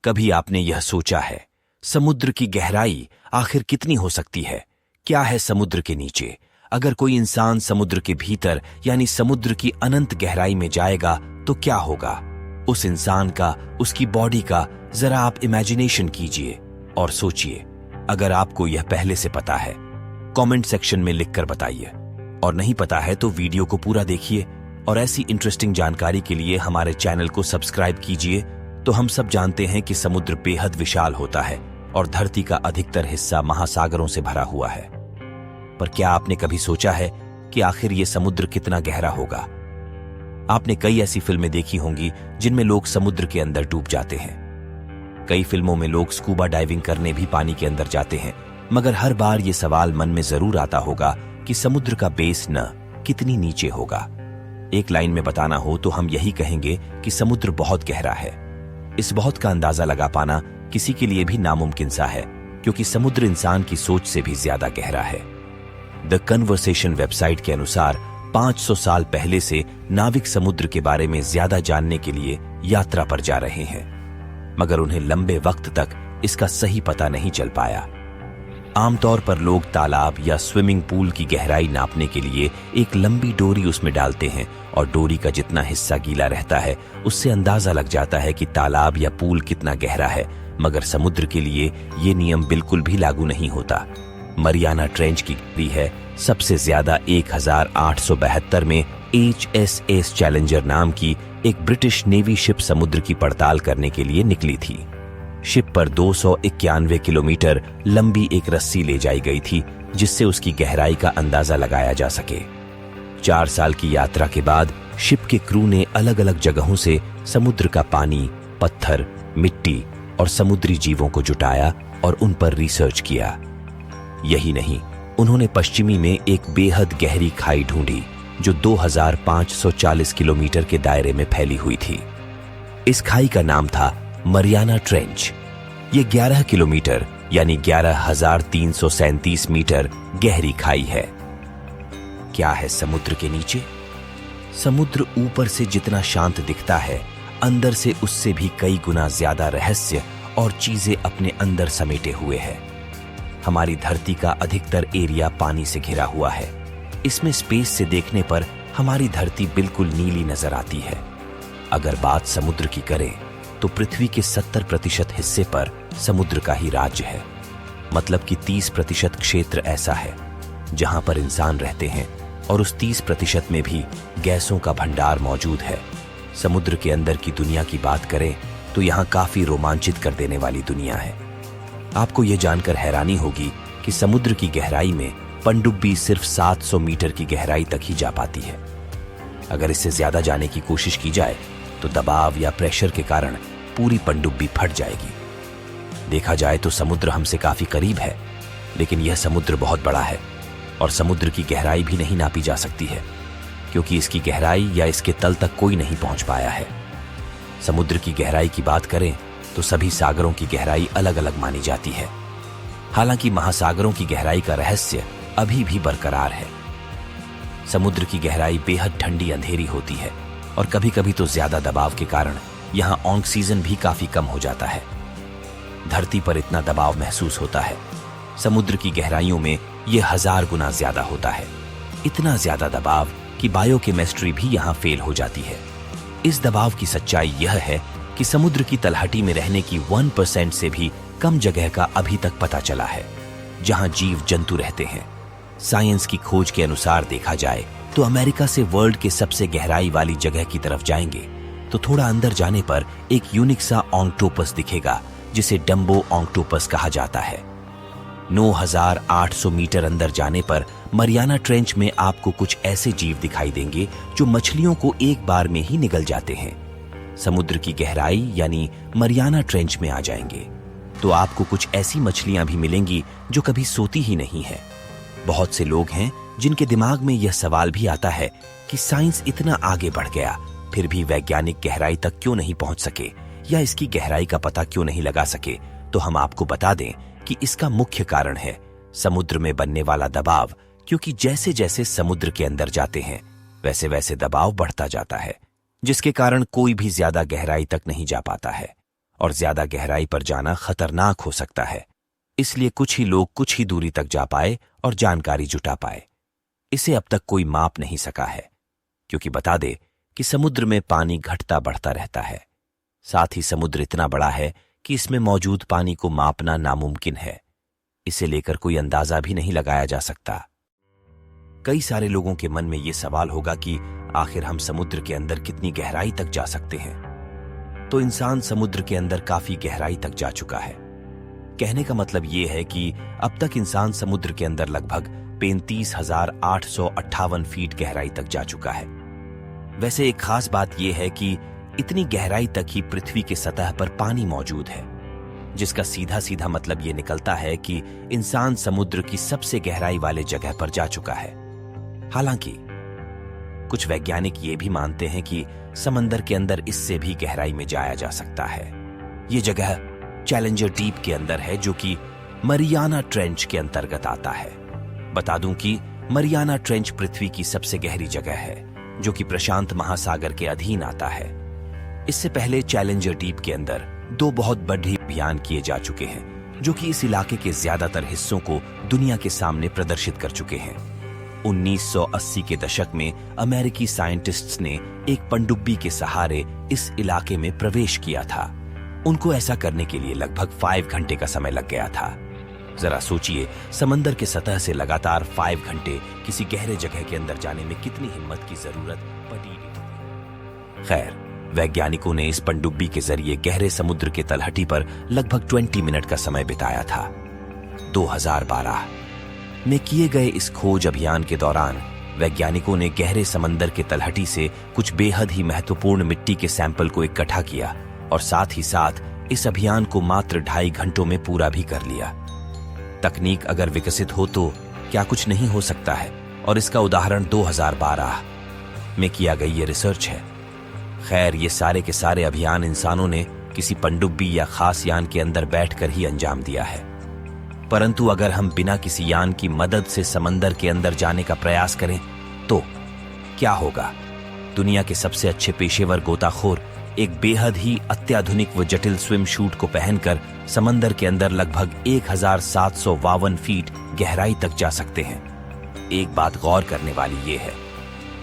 कभी आपने यह सोचा है, समुद्र की गहराई आखिर कितनी हो सकती है? क्या है समुद्र के नीचे? अगर कोई इंसान समुद्र के भीतर यानी समुद्र की अनंत गहराई में जाएगा तो क्या होगा? उस इंसान का, उसकी बॉडी का जरा आप इमेजिनेशन कीजिए और सोचिए। अगर आपको यह पहले से पता है, कमेंट सेक्शन में लिखकर बताइए, और नहीं पता है तो वीडियो को पूरा देखिए और ऐसी इंटरेस्टिंग जानकारी के लिए हमारे चैनल को सब्सक्राइब कीजिए। तो हम सब जानते हैं कि समुद्र बेहद विशाल होता है और धरती का अधिकतर हिस्सा महासागरों से भरा हुआ है। पर क्या आपने कभी सोचा है कि आखिर ये समुद्र कितना गहरा होगा? आपने कई ऐसी फिल्में देखी होंगी जिनमें लोग समुद्र के अंदर डूब जाते हैं। कई फिल्मों में लोग स्कूबा डाइविंग करने भी पानी के अंदर जाते हैं, मगर हर बार ये सवाल मन में जरूर आता होगा कि समुद्र का बेस न कितनी नीचे होगा। एक लाइन में बताना हो तो हम यही कहेंगे कि समुद्र बहुत गहरा है। इस बहुत का अंदाजा लगा पाना किसी के लिए भी नामुमकिन सा है, क्योंकि समुद्र इंसान की सोच से भी ज्यादा गहरा है। द कन्वर्सेशन वेबसाइट के अनुसार 500 साल पहले से नाविक समुद्र के बारे में ज्यादा जानने के लिए यात्रा पर जा रहे हैं, मगर उन्हें लंबे वक्त तक इसका सही पता नहीं चल पाया। आमतौर पर लोग तालाब या स्विमिंग पूल की गहराई नापने के लिए एक लंबी डोरी उसमें डालते हैं, और डोरी का जितना हिस्सा गीला रहता है उससे अंदाजा लग जाता है कि तालाब या पूल कितना गहरा है। मगर समुद्र के लिए ये नियम बिल्कुल भी लागू नहीं होता। मरियाना ट्रेंच की गहराई है सबसे ज्यादा 1872 में HSS चैलेंजर नाम की एक ब्रिटिश नेवी शिप समुद्र की पड़ताल करने के लिए निकली थी। शिप पर 291 किलोमीटर लंबी एक रस्सी ले जाई गई थी, जिससे उसकी गहराई का अंदाजा लगाया जा सके। 4 साल की यात्रा के बाद शिप के क्रू ने अलग अलग जगहों से समुद्र का पानी, पत्थर, मिट्टी और समुद्री जीवों को जुटाया और उन पर रिसर्च किया। यही नहीं, उन्होंने पश्चिमी में एक बेहद गहरी खाई ढूंढी जो 2540 किलोमीटर के दायरे में फैली हुई थी। इस खाई का नाम था मरियाना ट्रेंच। ये 11 किलोमीटर यानी 11,337 मीटर गहरी खाई है। क्या है समुद्र के नीचे? समुद्र ऊपर से जितना शांत दिखता है, अंदर से उससे भी कई गुना ज्यादा रहस्य और चीजें अपने अंदर समेटे हुए है। हमारी धरती का अधिकतर एरिया पानी से घिरा हुआ है। इसमें स्पेस से देखने पर हमारी धरती बिल्कुल नीली नजर आती है। अगर बात समुद्र की करें तो पृथ्वी के 70% हिस्से पर समुद्र का ही राज्य है। मतलब कि 30% क्षेत्र ऐसा है जहां पर इंसान रहते हैं, और उस 30% में भी गैसों का भंडार मौजूद है। समुद्र के अंदर की दुनिया की बात करें तो यहाँ काफी रोमांचित कर देने वाली दुनिया है। आपको ये जानकर हैरानी होगी कि समुद्र की गहराई में पनडुब्बी सिर्फ 700 मीटर की गहराई तक ही जा पाती है। अगर इससे ज्यादा जाने की कोशिश की जाए तो दबाव या प्रेशर के कारण पूरी पनडुब्बी फट जाएगी। देखा जाए तो समुद्र हमसे काफी करीब है, लेकिन यह समुद्र बहुत बड़ा है और समुद्र की गहराई भी नहीं नापी जा सकती है, क्योंकि इसकी गहराई या इसके तल तक कोई नहीं पहुंच पाया है। समुद्र की गहराई की बात करें तो सभी सागरों की गहराई अलग अलग मानी जाती है। हालांकि महासागरों की गहराई का रहस्य अभी भी बरकरार है। समुद्र की गहराई बेहद ठंडी अंधेरी होती है, और कभी कभी तो ज्यादा दबाव के कारण यहाँ ऑक्सीजन भी काफी कम हो जाता है। धरती पर इतना दबाव महसूस होता है, समुद्र की गहराइयों में यह 1000 गुना ज्यादा होता है। इतना ज्यादा दबाव कि बायोकेमिस्ट्री भी यहाँ फेल हो जाती है। इस दबाव की सच्चाई यह है कि समुद्र की तलहटी में रहने की 1% से भी कम जगह का अभी तक पता चला है जहां जीव जंतु रहते हैं। साइंस की खोज के अनुसार देखा जाए तो अमेरिका से वर्ल्ड के सबसे गहराई वाली जगह की तरफ जाएंगे तो थोड़ा अंदर जाने पर एक यूनिक सा ऑक्टोपस दिखेगा, जिसे डम्बो ऑक्टोपस कहा जाता है। 9800 मीटर अंदर जाने पर मरियाना ट्रेंच में आपको कुछ ऐसे जीव दिखाई देंगे जो मछलियों को एक बार में ही निगल जाते हैं। समुद्र की गहराई यानी मरियाना ट्रेंच में आ जाएंगे तो आपको कुछ ऐसी मछलियां भी मिलेंगी जो कभी सोती ही नहीं है। बहुत से लोग हैं जिनके दिमाग में यह सवाल भी आता है कि साइंस इतना आगे बढ़ गया, फिर भी वैज्ञानिक गहराई तक क्यों नहीं पहुंच सके या इसकी गहराई का पता क्यों नहीं लगा सके। तो हम आपको बता दें कि इसका मुख्य कारण है समुद्र में बनने वाला दबाव, क्योंकि जैसे जैसे समुद्र के अंदर जाते हैं वैसे वैसे दबाव बढ़ता जाता है, जिसके कारण कोई भी ज्यादा गहराई तक नहीं जा पाता है। और ज्यादा गहराई पर जाना खतरनाक हो सकता है। इसलिए कुछ ही लोग कुछ ही दूरी तक जा पाए और जानकारी जुटा पाए। इसे अब तक कोई माप नहीं सका है, क्योंकि बता दे कि समुद्र में पानी घटता बढ़ता रहता है। साथ ही समुद्र इतना बड़ा है कि इसमें मौजूद पानी को मापना नामुमकिन है। इसे लेकर कोई अंदाजा भी नहीं लगाया जा सकता। कई सारे लोगों के मन में यह सवाल होगा कि आखिर हम समुद्र के अंदर कितनी गहराई तक जा सकते हैं। तो इंसान समुद्र के अंदर काफी गहराई तक जा चुका है। कहने का मतलब यह है कि अब तक इंसान समुद्र के अंदर लगभग 35,858 फीट गहराई तक जा चुका है। वैसे एक खास बात यह है कि इतनी गहराई तक ही पृथ्वी के सतह पर पानी मौजूद है, जिसका सीधा सीधा मतलब यह निकलता है कि इंसान समुद्र की सबसे गहराई वाले जगह पर जा चुका है। हालांकि कुछ वैज्ञानिक ये भी मानते हैं कि समंदर के अंदर इससे भी गहराई में जाया जा सकता है। यह जगह चैलेंजर डीप के अंदर है, जो कि मरियाना ट्रेंच के अंतर्गत आता है। बता दूं कि मरियाना ट्रेंच पृथ्वी की सबसे गहरी जगह है, जो कि प्रशांत महासागर के अधीन आता है। इससे पहले चैलेंजर डीप के अंदर 2 बहुत बड़े अभियान किए जा चुके हैं, जो कि इस इलाके के ज्यादातर हिस्सों को दुनिया के सामने प्रदर्शित कर चुके हैं। 1980 के दशक में अमेरिकी साइंटिस्ट्स ने एक पनडुब्बी के सहारे इस इलाके में प्रवेश किया था। उनको ऐसा करने के लिए लगभग 5 घंटे का समय लग गया था। जरा सोचिए, समंदर के सतह से लगातार 5 घंटे किसी गहरे जगह के अंदर जाने में कितनी हिम्मत की जरूरत पड़ी। खैर, वैज्ञानिकों ने इस पनडुब्बी के जरिए गहरे समुद्र के तलहटी पर लगभग 20 मिनट का समय बिताया था। 2012 में किए गए इस खोज अभियान के दौरान वैज्ञानिकों ने गहरे समंदर के तलहटी से कुछ बेहद ही महत्वपूर्ण मिट्टी के सैंपल को इकट्ठा किया और साथ ही साथ इस अभियान को मात्र 2.5 घंटों में पूरा भी कर लिया। तकनीक अगर विकसित हो तो क्या कुछ नहीं हो सकता है, और इसका उदाहरण 2012 में किया गई ये रिसर्च है। खैर, ये सारे के सारे अभियान इंसानों ने किसी पनडुब्बी या खास यान के अंदर बैठकर ही अंजाम दिया है। परंतु अगर हम बिना किसी यान की मदद से समंदर के अंदर जाने का प्रयास करें तो क्या होगा? दुनिया के सबसे अच्छे पेशेवर गोताखोर एक बेहद ही अत्याधुनिक व जटिल स्विम शूट को पहनकर समंदर के अंदर लगभग 1752 फीट गहराई तक जा सकते हैं। एक बात गौर करने वाली ये है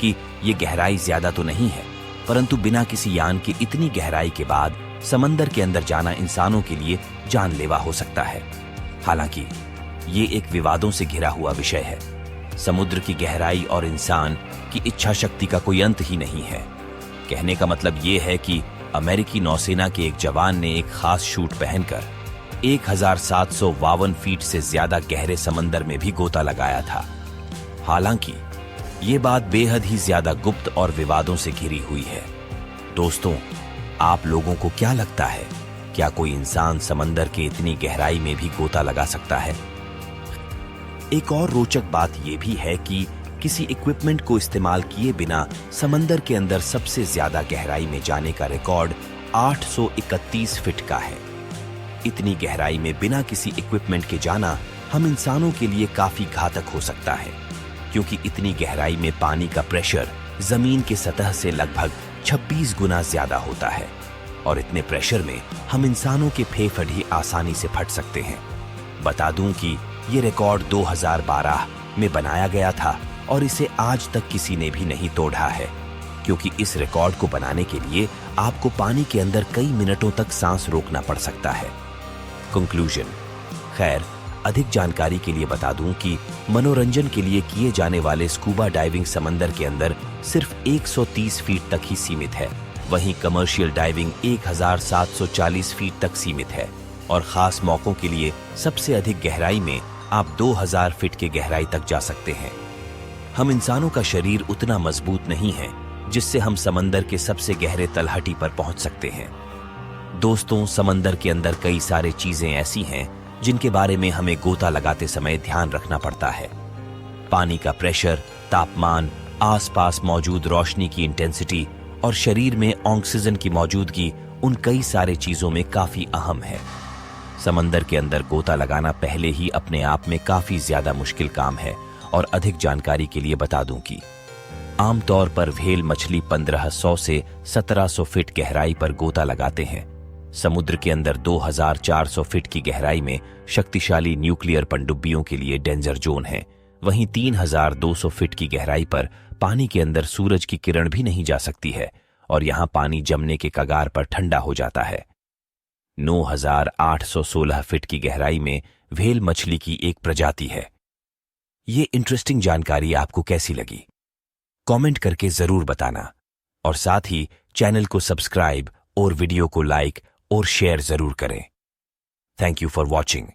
कि ये गहराई ज्यादा तो नहीं है, परंतु बिना किसी यान की इतनी गहराई के बाद समंदर के अंदर जाना इंसानों के लिए जानलेवा हो सकता है। हालांकि ये एक विवादों से घिरा हुआ विषय है। समुद्र की गहराई और इंसान की इच्छा शक्ति का कोई अंत ही नहीं है। कहने का मतलब ये है कि अमेरिकी नौसेना के एक जवान ने एक खास शूट पहनकर 1752 फीट से ज्यादा गहरे समंदर में भी गोता लगाया था। हालांकि ये बात बेहद ही ज्यादा गुप्त और विवादों से घिरी हुई है। दोस्तों, आप लोगों को क्या लगता है, क्या कोई इंसान समंदर के इतनी गहराई में भी गोता लगा सकता है? एक और रोचक बात यह भी है कि किसी इक्विपमेंट को इस्तेमाल किए बिना समंदर के अंदर सबसे ज्यादा गहराई में जाने का रिकॉर्ड 831 फीट का है। इतनी गहराई में बिना किसी इक्विपमेंट के जाना हम इंसानों के लिए काफी घातक हो सकता है, क्योंकि इतनी गहराई में पानी का प्रेशर जमीन के सतह से लगभग 26 गुना ज्यादा होता है, और इतने प्रेशर में हम इंसानों के फेफड़े आसानी से फट सकते हैं। बता दूं कि ये रिकॉर्ड 2012 में बनाया गया था और इसे आज तक किसी ने भी नहीं तोड़ा है, क्योंकि इस रिकॉर्ड को बनाने के लिए आपको पानी के अंदर कई मिनटों तक सांस रोकना पड़ सकता है। कंक्लूजन। खैर, अधिक जानकारी के लिए बता दूं कि मनोरंजन के लिए किए जाने वाले स्कूबा डाइविंग समंदर के अंदर सिर्फ 130 फीट तक ही सीमित है, वहीं कमर्शियल डाइविंग 1740 फीट तक सीमित है, और खास मौकों के लिए सबसे अधिक गहराई में आप 2000 फीट के गहराई तक जा सकते हैं। हम इंसानों का शरीर उतना मजबूत नहीं है जिससे हम समंदर के सबसे गहरे तलहटी पर पहुंच सकते हैं। दोस्तों, समंदर के अंदर कई सारे चीजें ऐसी हैं जिनके बारे में हमें गोता लगाते समय ध्यान रखना पड़ता है। पानी का प्रेशर, तापमान, आसपास मौजूद रोशनी की इंटेंसिटी और शरीर में ऑक्सीजन की मौजूदगी उन कई सारे चीजों में काफी अहम है। समंदर के अंदर गोता लगाना पहले ही अपने आप में काफी ज्यादा मुश्किल काम है, और अधिक जानकारी के लिए बता दूं कि आमतौर पर व्हेल मछली 1500 से 1700 फीट गहराई पर गोता लगाते हैं, समुद्र के अंदर 2400 फीट की गहराई में शक्तिशाली न्यूक्लियर पनडुब्बियों के लिए डेंजर जोन है। वहीं 3200 फीट की गहराई पर पानी के अंदर सूरज की किरण भी नहीं जा सकती है और यहां पानी जमने के कगार पर ठंडा हो जाता है। 9816 फीट की गहराई में व्हेल मछली की एक प्रजाति है। ये इंटरेस्टिंग जानकारी आपको कैसी लगी? कमेंट करके जरूर बताना और साथ ही चैनल को सब्सक्राइब और वीडियो को लाइक और शेयर जरूर करें। Thank you for watching.